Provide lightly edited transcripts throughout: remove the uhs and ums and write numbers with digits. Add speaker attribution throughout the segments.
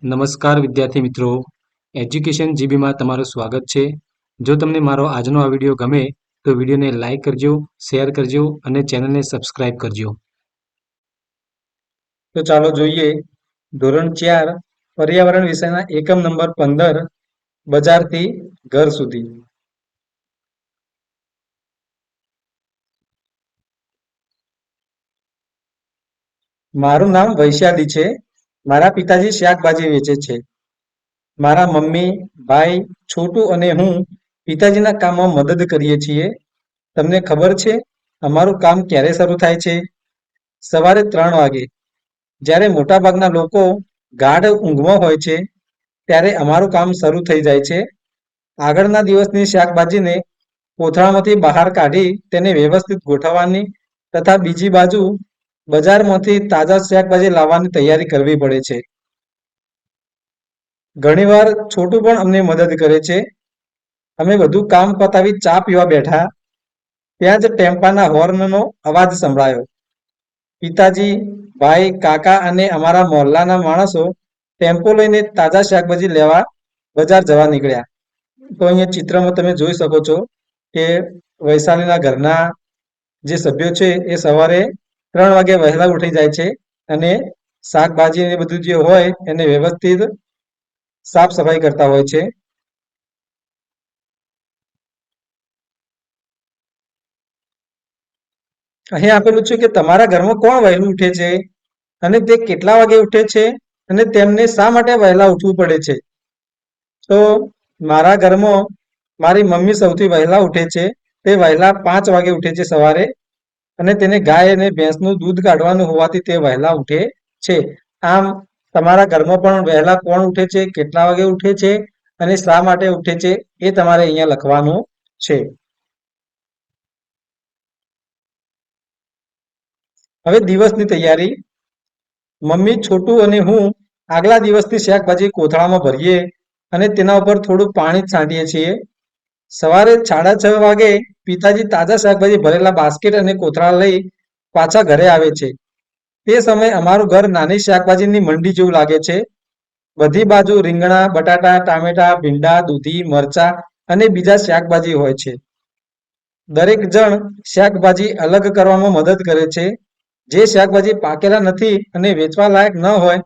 Speaker 1: નમસ્કાર વિદ્યાર્થી મિત્રો, એજ્યુકેશન જીબીમાં તમારું સ્વાગત છે. જો તમને મારો આજનો આ વિડીયો ગમે તો વિડીયોને લાઇક કરજો, શેર કરજો અને ચેનલને સબસ્ક્રાઇબ કરજો. તો ચાલો જોઈએ ધોરણ 4 પર્યાવરણ વિષયના એકમ નંબર 15 બજારથી ઘર સુધી. મારું નામ વૈશાલી છે. મારા પિતાજી શાકભાજી વેચે છે. મારા મમ્મી, ભાઈ, છોટુ અને હું પિતાજીના કામમાં મદદ કરીએ છીએ. તમને ખબર છે અમારું કામ ક્યારે શરૂ થાય છે? સવારે 3 વાગે. જ્યારે મોટાભાગના લોકો ગાઢ ઊંઘમાં હોય છે ત્યારે અમારું કામ શરૂ થઈ જાય છે. આગળના દિવસની શાકભાજીને કોથળામાંથી બહાર કાઢી તેને વ્યવસ્થિત ગોઠવવાની તથા બીજી બાજુ બજારમાંથી તાજા શાકભાજી લાવવાની તૈયારી કરવી પડે છે. ઘણીવાર છોટુ પણ અમને મદદ કરે છે. અમે બધું કામ પતાવી ચા પીવા બેઠા ત્યાં જ ટેમ્પાના હોર્નનો અવાજ સંભળાયો. પિતાજી, ભાઈ, કાકા અને અમારા મહોલ્લાના માણસો ટેમ્પો લઈને તાજા શાકભાજી લેવા બજાર જવા નીકળ્યા. તો અહીંયા ચિત્રમાં તમે જોઈ શકો છો કે વૈશાલીના ઘરના જે સભ્યો છે એ સવારે 3 વાગે વહેલા ઉઠી જાય છે અને શાકભાજી ને બધું જે હોય એને વ્યવસ્થિત સાફ સફાઈ કરતા હોય છે. અહીં આપેલું છે કે તમારા ઘરમાં કોણ વહેલું ઉઠે છે અને તે કેટલા વાગે ઉઠે છે અને તેમને શા માટે વહેલા ઉઠવું પડે છે? તો મારા ઘરમાં મારી મમ્મી સૌથી વહેલા ઉઠે છે. તે વહેલા 5 વાગે ઉઠે છે સવારે અને તેને ગાય અને ભેંસનું દૂધ કાઢવાનું હોવાથી તે વહેલા ઉઠે છે. આમ તમારા ઘરમાં પણ વહેલા કોણ ઉઠે છે, કેટલા વાગે ઉઠે છે અને શા માટે ઉઠે છે એ તમારે અહીંયા લખવાનું છે. હવે દિવસની તૈયારી. મમ્મી, છોટુ અને હું આગલા દિવસની શાકભાજી કોથળામાં ભરીએ અને તેના ઉપર થોડું પાણી છાંટીએ છીએ. સવારે 6:30 વાગે પિતાજી તાજા શાકભાજી ભરેલા બાસ્કેટ અને કોથળા લઈ પાછા ઘરે આવે છે. તે સમયે અમારું ઘર નાની શાકભાજીની મંડી જેવું લાગે છે. બધી બાજુ રીંગણા, બટાટા, ટામેટા, ભીંડા, દૂધી, મરચાં અને બીજા શાકભાજી હોય છે. દરેક જણ શાકભાજી અલગ કરવામાં મદદ કરે છે. જે શાકભાજી પાકેલા નથી અને વેચવા લાયક ન હોય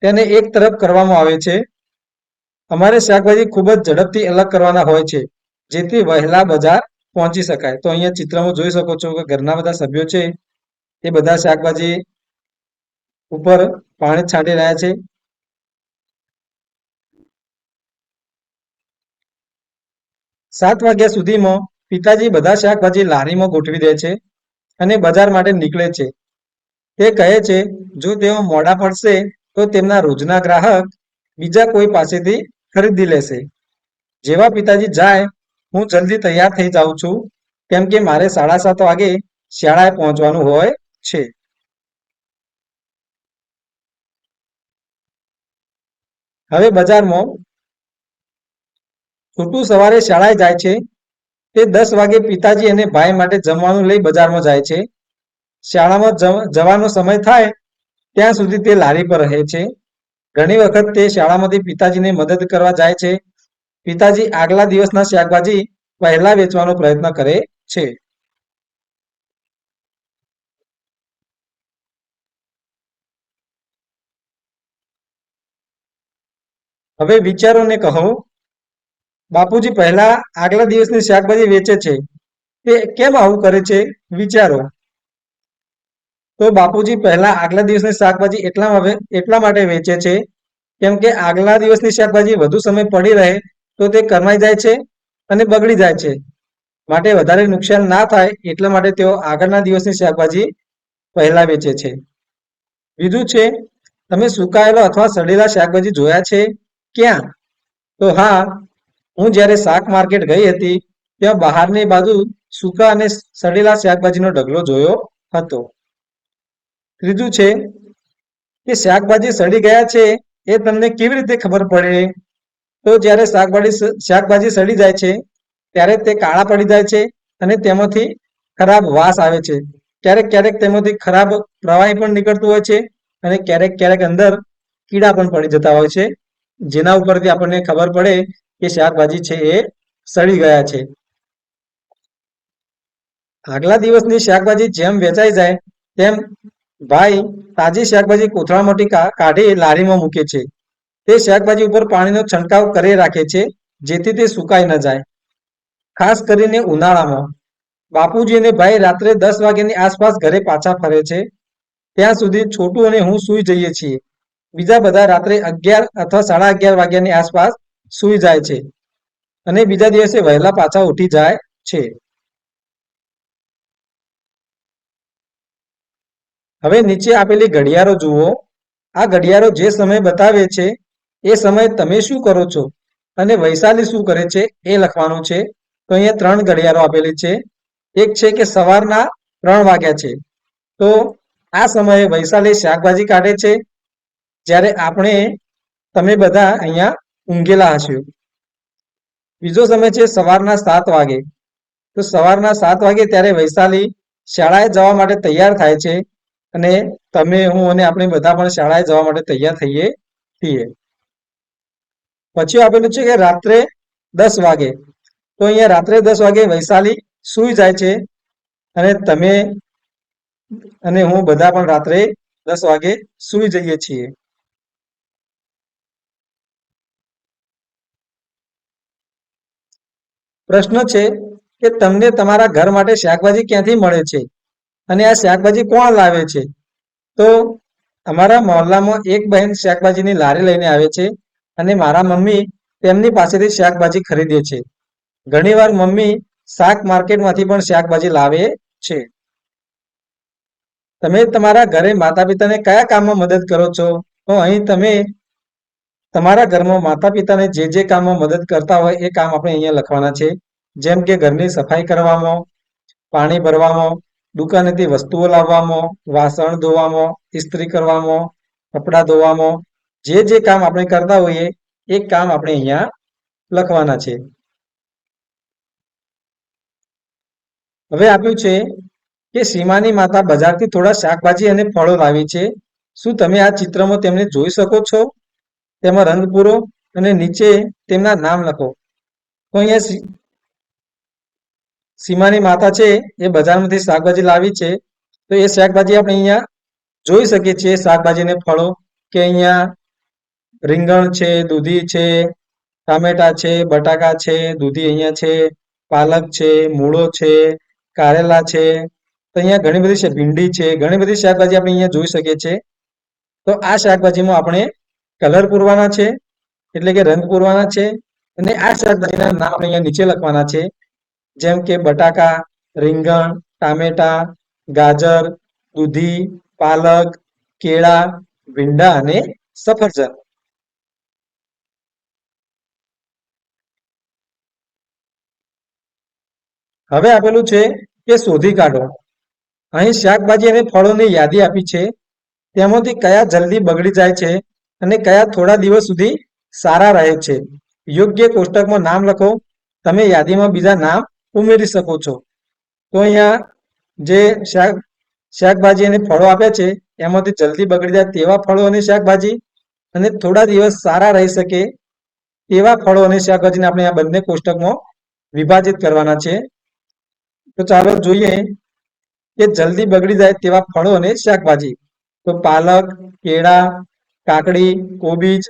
Speaker 1: તેને એક તરફ કરવામાં આવે છે. અમારે શાકભાજી ખૂબ જ ઝડપથી અલગ કરવાના હોય છે જેથી વહેલા બજાર પહોંચી શકાય. તો અહીંયા ચિત્રમાં જોઈ શકો છો કે ઘરના બધા સભ્યો છે એ બધા શાકભાજી ઉપર પાણી છાંટી રહ્યા છે. 7 વાગ્યા સુધીમાં પિતાજી બધા શાકભાજી લારીમાં ગોઠવી દે છે અને બજાર માટે નીકળે છે. તે કહે છે જો તેઓ મોડા પડશે તો તેમના રોજના ગ્રાહક બીજા કોઈ પાસેથી ખરીદી લેશે. જેવા પિતાજી જાય હું જલ્દી તૈયાર થઈ જાઉં છું કેમ કે મારે 7:30 વાગે શાળાએ પહોંચવાનું હોય છે. હવે બજારમાં છોટુ સવારે શાળાએ જાય છે. તે 10 વાગે પિતાજી અને ભાઈ માટે જમવાનું લઈ બજારમાં જાય છે. શાળામાં જવાનો સમય થાય ત્યાં સુધી તે લારી પર રહે છે. ઘણી વખત તે શાળામાંથી પિતાજીને મદદ કરવા જાય છે. પિતાજી આગલા દિવસના શાકભાજી પહેલા વેચવાનો પ્રયત્ન કરે છે. હવે વિચારોને કહો. બાપુજી પહેલા આગલા દિવસની શાકભાજી વેચે છે તે કેમ આવું કરે છે? વિચારો. તો બાપુજી પહેલા આગલા દિવસની શાકભાજી એટલા માટે વેચે છે કેમ કે આગલા દિવસની શાકભાજી વધુ સમય પડી રહે તો તે કરમાઈ જાય છે અને બગડી જાય છે. માટે વધારે નુકસાન ના થાય એટલા માટે તેઓ આગળના દિવસની શાકભાજી પહેલા વેચે છે. બીજું છે તમે સુકાયેલા અથવા સડેલા શાકભાજી જોયા છે? ક્યાં? તો હા, હું જ્યારે શાક માર્કેટ ગઈ હતી ત્યાં બહારની બાજુ સૂકા અને સડેલા શાકભાજીનો ઢગલો જોયો હતો. ત્રીજું છે કે શાકભાજી સડી ગયા છે એ તમને કેવી રીતે ખબર પડે? તો જ્યારે શાકભાજી સડી જાય છે ત્યારે તે કાળા પડી જાય છે અને તેમાંથી ખરાબ વાસ આવે છે. ક્યારેક ક્યારેક તેમાંથી ખરાબ પ્રવાહી પણ નીકળતું હોય છે અને ક્યારેક ક્યારેક અંદર કીડા પણ પડી જતા હોય છે. જેના ઉપરથી આપણને ખબર પડે કે શાકભાજી છે એ સડી ગયા છે. આગલા દિવસની શાકભાજી જેમ વેચાઈ જાય તેમ ભાઈ તાજી શાકભાજી કોથળામાંથી કાઢી લારીમાં મૂકે છે. તે શાકભાજી ઉપર પાણીનો છંટકાવ કરી રાખે છે, જેથી તે સુકાઈ ન જાય. ખાસ કરીને ઉનાળામાં બાપુજી અને ભાઈ રાત્રે 10 વાગ્યાની આસપાસ ઘરે પાછા ફરે છે. ત્યાં સુધી છોટું અને હું સૂઈ જઈએ છીએ. બીજા બધા રાત્રે 11 અથવા 11:30 વાગ્યાની આસપાસ સૂઈ જાય છે અને બીજા દિવસે વહેલા પાછા ઉઠી જાય છે. હવે નીચે આપેલી ઘડિયાળો જુઓ. આ ઘડિયાળો જે સમય બતાવે છે એ સમયે તમે શું કરો છો અને વૈશાલી શું કરે છે એ લખવાનું છે. તો અહીંયા 3 ઘડિયાળો આપેલી છે. એક છે કે સવારના 3 વાગ્યા છે. તો આ સમયે વૈશાલી શાકભાજી કાઢે છે, જ્યારે તમે બધા અહીંયા ઊંઘેલા હશો. બીજો સમય છે સવારના 7 વાગે. તો સવારના 7 વાગે ત્યારે વૈશાલી શાળાએ જવા માટે તૈયાર થાય છે અને તમે, હું અને આપણે બધા પણ શાળાએ જવા માટે તૈયાર થઈએ છીએ. પછી આપેલું છે કે રાત્રે 10 વાગે. તો અહીંયા રાત્રે 10 વાગે વૈશાલી સૂઈ જાય છે અને તમે અને હું બધા પણ રાત્રે 10 વાગે સૂઈ જઈએ છીએ. પ્રશ્ન છે કે તમને તમારા ઘર માટે શાકભાજી ક્યાંથી મળે છે અને આ શાકભાજી કોણ લાવે છે? તો અમારા મહોલ્લામાં એક બહેન શાકભાજીની લારી લઈને આવે છે અને મારા મમ્મી તેમની પાસેથી શાકભાજી ખરીદે છે. ઘણીવાર મમ્મી શાક માર્કેટમાંથી પણ શાકભાજી લાવે છે. તમે તમારા ઘરે માતા પિતાને કયા કામમાં મદદ કરો છો? તો અહીં તમે તમારા ઘરમાં માતા પિતાને જે કામમાં મદદ કરતા હોય એ કામ આપણે અહીંયા લખવાના છે. જેમ કે ઘરની સફાઈ કરવામાં, પાણી ભરવામાં, દુકાનેથી વસ્તુઓ લાવવામાં, વાસણ ધોવામાં, ઇસ્ત્રી કરવામાં, કપડાં ધોવામાં, જે કામ આપણે કરતા હોઈએ એ કામ આપણે અહીંયા લખવાના છે. હવે આપ્યું છે કે સીમાની માતા બજારથી થોડા શાકભાજી અને ફળો લાવી છે. શું તમે આ ચિત્રમાં તેમને જોઈ શકો છો? તેમાં રંગ પૂરો અને નીચે તેમના નામ લખો. તો અહીંયા સીમાની માતા છે એ બજારમાંથી શાકભાજી લાવી છે. તો એ શાકભાજી આપણે અહીંયા જોઈ શકીએ છીએ. શાકભાજી અને ફળો કે અહીંયા રીંગણ છે, દૂધી છે, ટામેટા છે, બટાકા છે, દૂધી અહીંયા છે, પાલક છે, મૂળો છે, કારેલા છે. તો અહીંયા ઘણી બધી છે, ભીંડી છે, ઘણી બધી શાકભાજી આપણે અહીંયા જોઈ શકીએ છીએ. તો આ શાકભાજીમાં આપણે કલર પૂરવાના છે, એટલે કે રંગ પૂરવાના છે અને આ શાકભાજીના નામ આપણે અહીંયા નીચે લખવાના છે. જેમ કે બટાકા, રીંગણ, ટામેટા, ગાજર, દૂધી, પાલક, કેળા, ભીંડા અને સફરજન. હવે આપેલું છે કે શોધી કાઢો. અહીં શાકભાજી અને ફળોની યાદી આપી છે. તેમાંથી કયા જલ્દી બગડી જાય છે અને કયા થોડા દિવસ સુધી સારા રહે છે. યોગ્ય કોષ્ટકમાં નામ લખો. તમે યાદીમાં બીજા નામ ઉમેરી શકો છો. તો અહીંયા જે શાકભાજી અને ફળો આપ્યા છે એમાંથી જલ્દી બગડી જાય તેવા ફળો અને શાકભાજી અને થોડા દિવસ સારા રહી શકે તેવા ફળો અને શાકભાજીને આપણે આ બંને કોષ્ટકમાં વિભાજિત કરવાના છે. તો ચાલો જોઈએ કે જલ્દી બગડી જાય તેવા ફળો અને શાકભાજી. તો પાલક, કેળા, કાકડી, કોબીજ,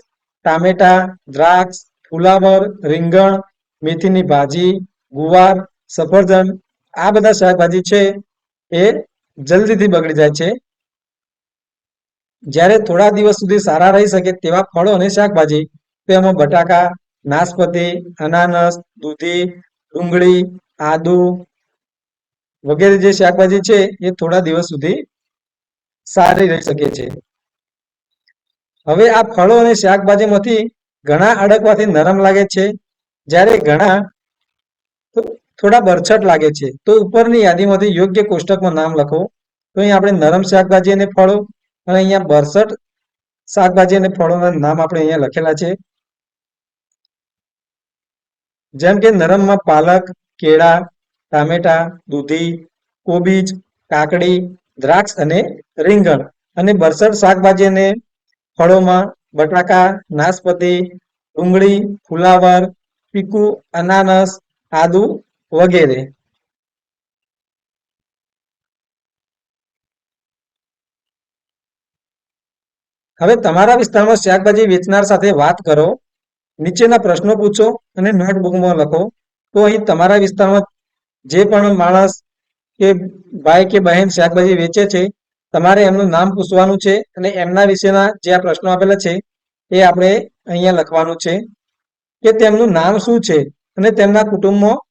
Speaker 1: ટામેટા, દ્રાક્ષ, ફુલાવર, રીંગણ, મેથીની ભાજી, ગુવાર, સફરજન, આ બધા શાકભાજી છે એ જલ્દીથી બગડી જાય છે. જ્યારે થોડા દિવસ સુધી સારા રહી શકે તેવા ફળો અને શાકભાજી, તો એમાં બટાકા, નાશપતી, અનાનસ, દૂધી, ડુંગળી, આદુ વગેરે જે શાકભાજી છે એ થોડા દિવસ સુધી સારી રહી શકે છે. હવે આ ફળો અને શાકભાજીમાંથી ઘણા અડકવાથી નરમ લાગે છે, જ્યારે ઘણા થોડા બરછટ લાગે છે. તો ઉપરની યાદીમાંથી યોગ્ય કોષ્ટકમાં નામ લખો. તો અહીં આપણે નરમ શાકભાજી અને ફળો અને અહીંયા બરછટ શાકભાજી અને ફળોના નામ આપણે અહીંયા લખેલા છે. જેમ કે નરમમાં પાલક, કેળા, ટામેટા, દૂધી, કોબીજ, કાકડી, દ્રાક્ષ અને રીંગણ. અને બરછટ શાકભાજી અને ફળોમાં બટાકા, નાશપતી, ડુંગળી, ફુલાવર, પીકુ, અનાનસ, આદુ વગેરે. હવે તમારા વિસ્તારમાં શાકભાજી વેચનાર સાથે વાત કરો, નીચેના પ્રશ્નો પૂછો અને નોટબુકમાં લખો. તો અહીં તમારા વિસ્તારમાં જે પણ માણસ કે ભાઈ કે બહેન શાકભાજી વેચે છે, તમારે એમનું નામ પૂછવાનું છે અને એમના વિશેના જે આ પ્રશ્નો આપેલા છે એ આપણે અહીંયા લખવાનું છે કે તેમનું નામ શું છે અને તેમના કુટુંબમાં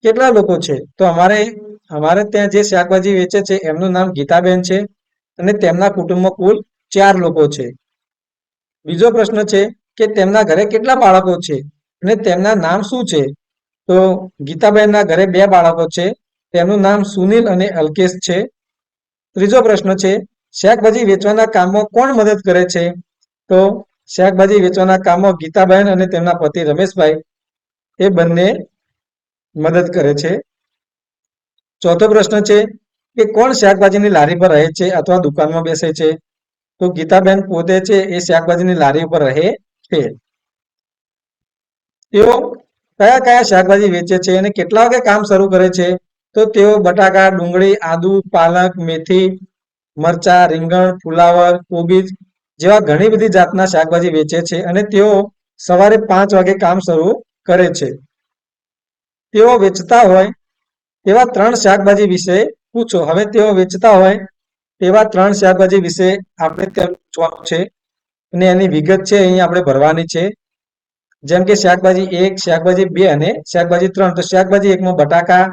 Speaker 1: કેટલા લોકો છે. તો અમારે ત્યાં જે શાકભાજી વેચે છે એમનું નામ ગીતાબેન છે અને તેમના કુટુંબમાં કુલ 4 લોકો છે. બીજો પ્રશ્ન છે કે તેમના ઘરે કેટલા બાળકો છે અને તેમના નામ શું છે. તો ગીતાબેનના ઘરે 2 બાળકો છે, તેમનું નામ સુનિલ અને અલ્કેશ છે. ત્રીજો પ્રશ્ન છે શાકભાજી વેચવાના કામમાં કોણ મદદ કરે છે. તો શાકભાજી વેચવાના કામમાં ગીતાબેન અને તેમના પતિ રમેશભાઈ એ બંને મદદ કરે છે. ચોથો પ્રશ્ન છે કે કોણ શાકભાજીની લારી પર રહે છે અથવા દુકાનમાં બેસે છે. તો ગીતાબેન પોતે છે એ શાકભાજીની લારી ઉપર રહે છે. તેઓ કયા કયા શાકભાજી વેચે છે અને કેટલા વાગે કામ શરૂ કરે છે. તો તેઓ બટાકા, ડુંગળી, આદુ, પાલક, મેથી, મરચા, રીંગણ, ફુલાવર, કોબીજ જેવા ઘણી બધી જાતના શાકભાજી વેચે છે અને તેઓ સવારે 5 વાગે કામ શરૂ કરે છે. તેઓ વેચતા હોય તેવા 3 શાકભાજી વિશે પૂછો. હવે તેઓ વેચતા હોય તેવા 3 શાકભાજી વિશે આપણે ત્યાં પૂછવાનું છે અને એની વિગત છે અહીં આપણે ભરવાની છે. જેમ કે શાકભાજી 1, શાકભાજી 2 અને શાકભાજી 3. તો શાકભાજી 1 માં બટાકા,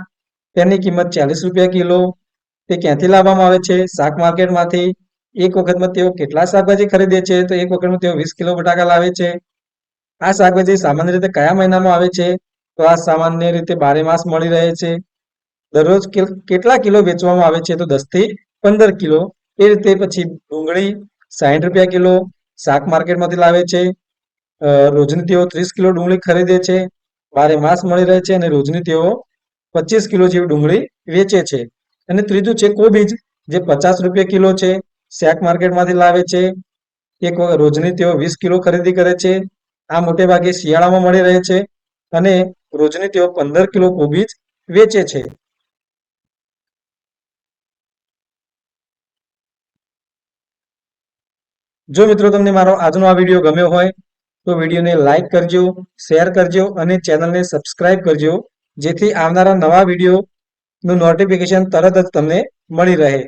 Speaker 1: તેની કિંમત 40 રૂપિયા કિલો. તે ક્યાંથી લાવવામાં આવે છે? શાક માર્કેટમાંથી. એક વખતમાં તેઓ કેટલા શાકભાજી ખરીદે છે? તો એક વખતમાં તેઓ 20 કિલો બટાકા લાવે છે. આ શાકભાજી સામાન્ય રીતે કયા મહિનામાં આવે છે? તો આ સામાન્ય રીતે 12 માસ મળી રહે છે. દરરોજ કેટલા કિલો વેચવામાં આવે છે? તો 10 થી 15 કિલો. એ રીતે પછી ડુંગળી 60 રૂપિયા કિલો શાક માર્કેટમાંથી લાવે છે. રોજની તેઓ 30 કિલો ડુંગળી ખરીદે છે. 12 માસ મળી રહે છે અને રોજની તેઓ 25 કિલો જેવી ડુંગળી વેચે છે. અને ત્રીજું છે કોબીજ, જે 50 રૂપિયા કિલો છે, શાક માર્કેટમાંથી લાવે છે. એક રોજની તેઓ 20 કિલો ખરીદી કરે છે. આ મોટે ભાગે શિયાળામાં મળી રહે છે અને રોજની તેઓ 15 કિલો કોબીજ વેચે છે. જો મિત્રો તમને મારો આજનો આ વિડીયો ગમ્યો હોય તો વિડીયોને લાઈક કરજો, શેર કરજો અને ચેનલને સબસ્ક્રાઇબ કરજો, જેથી આવનારા નવા વિડીયોનું નોટિફિકેશન તરત જ તમને મળી રહે.